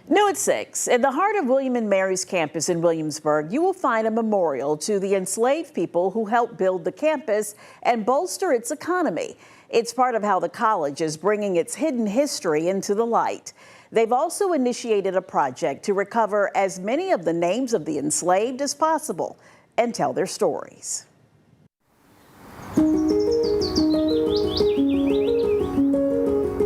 New at 6, in the heart of William and Mary's campus in Williamsburg, you will find a memorial to the enslaved people who helped build the campus and bolster its economy. It's part of how the college is bringing its hidden history into the light. They've also initiated a project to recover as many of the names of the enslaved as possible and tell their stories.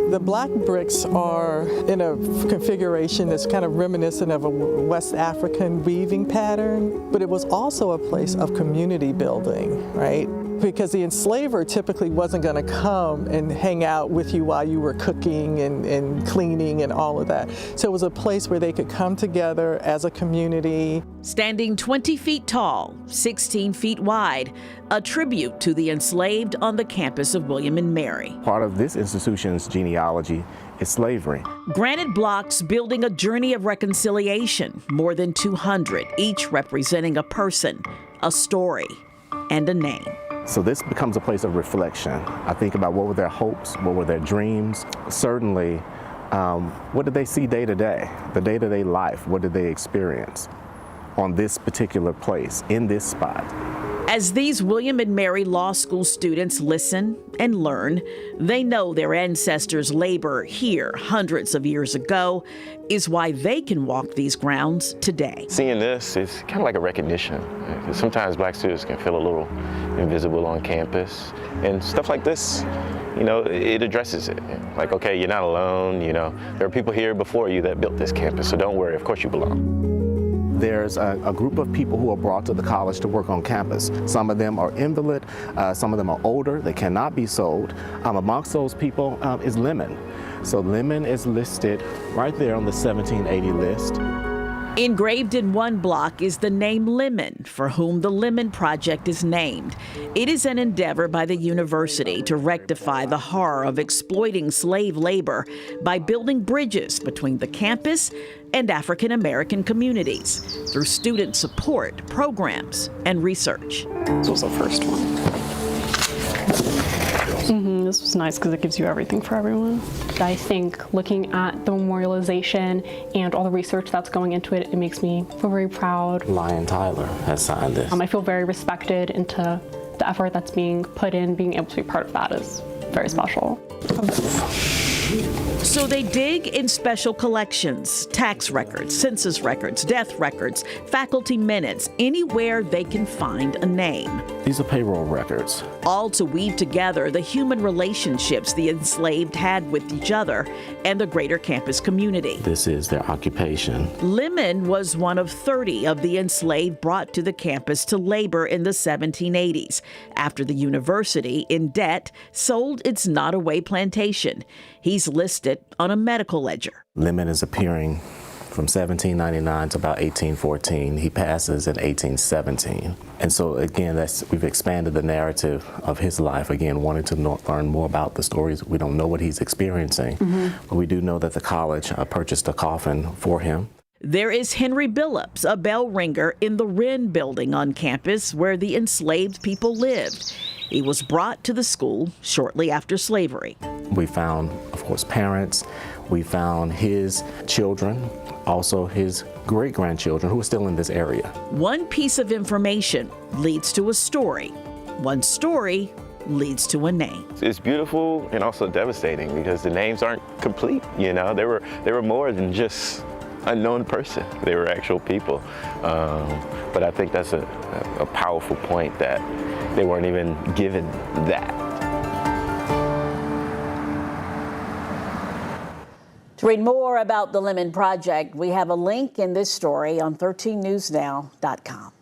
The black bricks are in a configuration that's kind of reminiscent of a West African weaving pattern, but it was also a place of community building, right? Because the enslaver typically wasn't going to come and hang out with you while you were cooking and cleaning and all of that. So it was a place where they could come together as a community. Standing 20 feet tall, 16 feet wide, a tribute to the enslaved on the campus of William and Mary. Part of this institution's genealogy is slavery. Granite blocks building a journey of reconciliation, more than 200, each representing a person, a story, and a name. So this becomes a place of reflection. I think about what were their hopes, what were their dreams. Certainly, what did they see day to day, the day-to-day life, what did they experience on this particular place, in this spot. As these William and Mary Law School students listen and learn, they know their ancestors' labor here hundreds of years ago is why they can walk these grounds today. Seeing this is kind of like a recognition. Sometimes black students can feel a little invisible on campus, and stuff like this, you know, it addresses it. Like, okay, you're not alone, you know, there are people here before you that built this campus, so don't worry, of course you belong. There's a group of people who are brought to the college to work on campus. Some of them are invalid, some of them are older, they cannot be sold. Amongst those people is Lemon. So Lemon is listed right there on the 1780 list. Engraved in one block is the name Lemon, for whom the Lemon Project is named. It is an endeavor by the university to rectify the horror of exploiting slave labor by building bridges between the campus and African American communities through student support programs and research. This was the first one. This was nice because it gives you everything for everyone. I think looking at the memorialization and all the research that's going into it, it makes me feel very proud. Lion Tyler has signed this. I feel very respected into the effort that's being put in. Being able to be part of that is very special. So they dig in special collections, tax records, census records, death records, faculty minutes, anywhere they can find a name. These are payroll records. All to weave together the human relationships the enslaved had with each other and the greater campus community. This is their occupation. Lemon was one of 30 of the enslaved brought to the campus to labor in the 1780s, after the university, in debt, sold its Nottoway plantation. He's listed on a medical ledger. Lemon is appearing from 1799 to about 1814. He passes in 1817. And so again, we've expanded the narrative of his life, again, wanting to learn more about the stories. We don't know what he's experiencing, but we do know that the college purchased a coffin for him. There is Henry Billups, a bell ringer in the Wren building on campus where the enslaved people lived. He was brought to the school shortly after slavery. We found, of course, parents. We found his children, also his great-grandchildren who are still in this area. One piece of information leads to a story. One story leads to a name. It's beautiful and also devastating because the names aren't complete, you know. They were more than just unknown person. They were actual people. But I think that's a powerful point that they weren't even given that. To read more about the Lemon Project, we have a link in this story on 13newsnow.com.